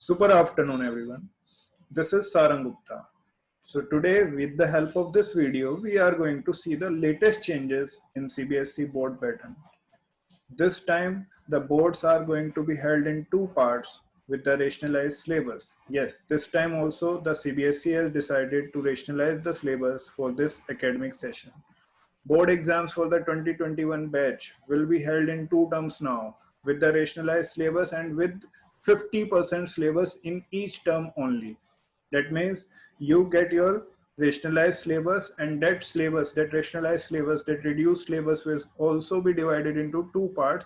Super afternoon, everyone. This is Sarang Gupta. So today, with the help of this video, we are going to see the latest changes in CBSE board pattern. This time, the boards are going to be held in two parts with the rationalized syllabus. Yes, this time also the CBSE has decided to rationalize the syllabus for this academic session. Board exams for the 2021 batch will be held in two terms now with the rationalized syllabus and with 50% syllabus in each term only. That means you get your rationalized syllabus, and that syllabus, that rationalized syllabus, that reduced syllabus will also be divided into two parts,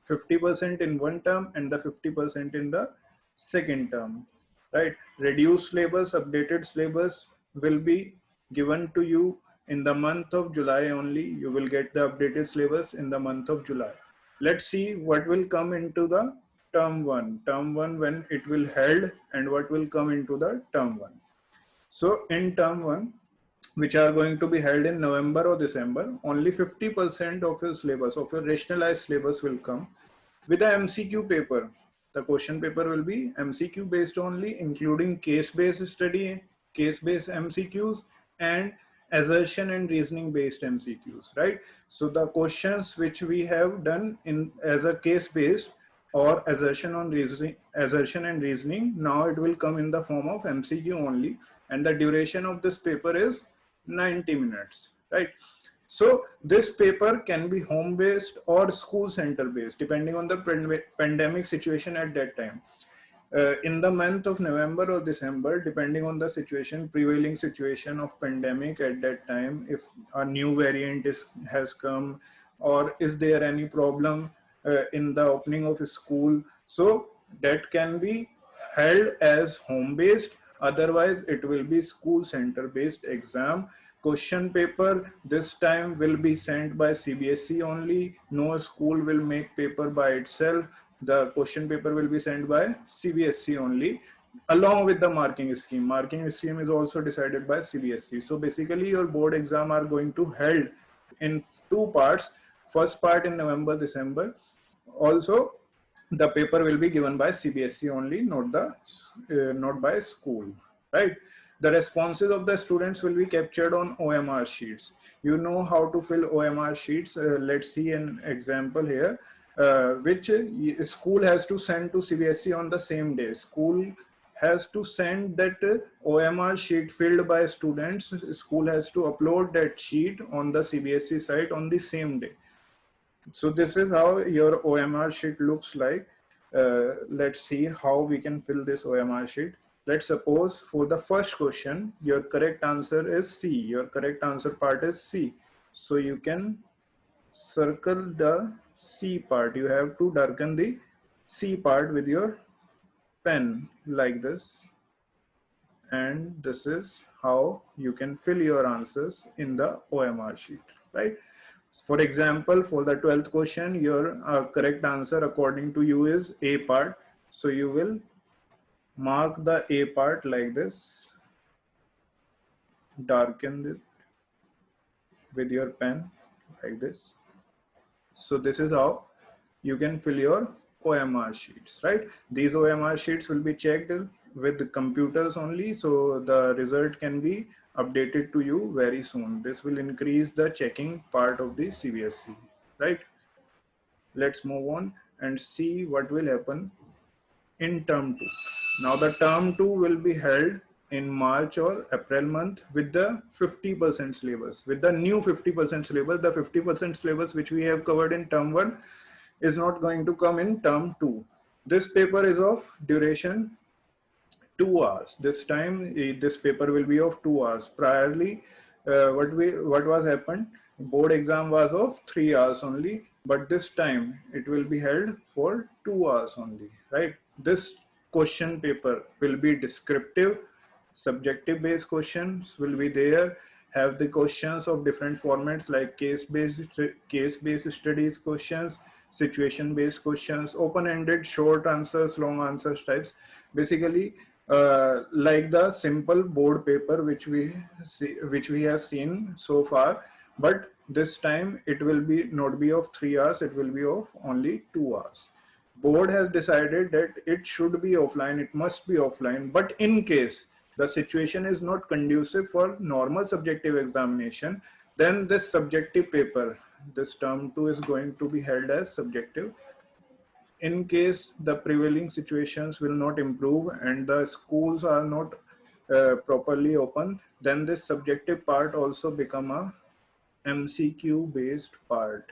50% in one term and the 50% in the second term, right? Reduced syllabus, updated syllabus will be given to you in the month of July only. You will get the updated syllabus in the month of July. Let's see what will come into the term one when it will held, and what will come into the term one. So in term one, which are going to be held in November or December, only 50% of your syllabus, of your rationalized syllabus will come with the MCQ paper. The question paper will be MCQ based only, including case-based study, case-based MCQs, and assertion and reasoning based MCQs, right? So the questions which we have done in as a case-based or assertion and reasoning, now it will come in the form of MCQ only, and the duration of this paper is 90 minutes, right? So this paper can be home based or school center based depending on the pandemic situation at that time. In the month of November or December, depending on the situation, prevailing situation of pandemic at that time, if a new variant has come, or is there any problem in the opening of a school, so that can be held as home based. Otherwise it will be school center based exam. Question paper this time will be sent by CBSE only. No school will make paper by itself. The question paper will be sent by CBSE only, along with the marking scheme. Marking scheme is also decided by CBSE. So basically your board exam are going to held in two parts. First part in November, December. Also, the paper will be given by CBSE only, not by school, right? The responses of the students will be captured on OMR sheets. You know how to fill OMR sheets. Let's see an example here, which school has to send to CBSE on the same day. School has to send that OMR sheet filled by students. School has to upload that sheet on the CBSE site on the same day. So this is how your OMR sheet looks like. Let's see how we can fill this OMR sheet. Let's suppose for the first question, your correct answer is C. Your correct answer part is C. So you can circle the C part. You have to darken the C part with your pen like this. And this is how you can fill your answers in the OMR sheet, right? For example, for the 12th question, your correct answer according to you is A part. So you will mark the A part like this, darken it with your pen like this. So this is how you can fill your OMR sheets, right? These OMR sheets will be checked with the computers only, so the result can be updated to you very soon. This will increase the checking part of the CBSE, right? Let's move on and see what will happen in term 2. Now the term 2 will be held in March or April month with the 50% syllabus. With the new 50% syllabus, the 50% syllabus which we have covered in term 1 is not going to come in term 2. This paper is of duration 2 hours. This time this paper will be of 2 hours. Priorly, what was happened? Board exam was of 3 hours only, but this time it will be held for 2 hours only, right? This question paper will be descriptive, subjective based questions will be there, have the questions of different formats like case-based studies questions, situation-based questions, open-ended, short answers, long answers types. Basically, like the simple board paper which we have seen so far, but this time it will be not be of 3 hours, it will be of only 2 hours. board has decided that it should be offline, it must be offline. But in case the situation is not conducive for normal subjective examination, then this subjective paper, this term 2 is going to be held as subjective. In case the prevailing situations will not improve and the schools are not properly open, then this subjective part also become a MCQ based part.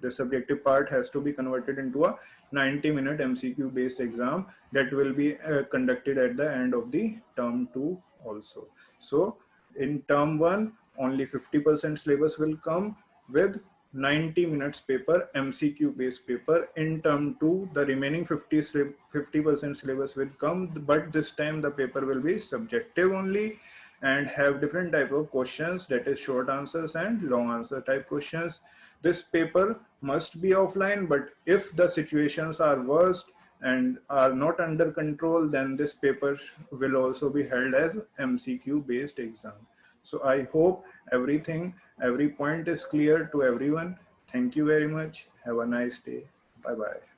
The subjective part has to be converted into a 90-minute MCQ based exam that will be conducted at the end of the term 2 also. So in term 1, only 50% syllabus will come with 90 minutes paper, MCQ based paper. In term 2, the remaining 50% syllabus will come, but this time the paper will be subjective only and have different type of questions, that is short answers and long answer type questions. This paper must be offline, but if the situations are worst and are not under control, then this paper will also be held as MCQ based exam. So I hope every point is clear to everyone. Thank you very much. Have a nice day. Bye bye.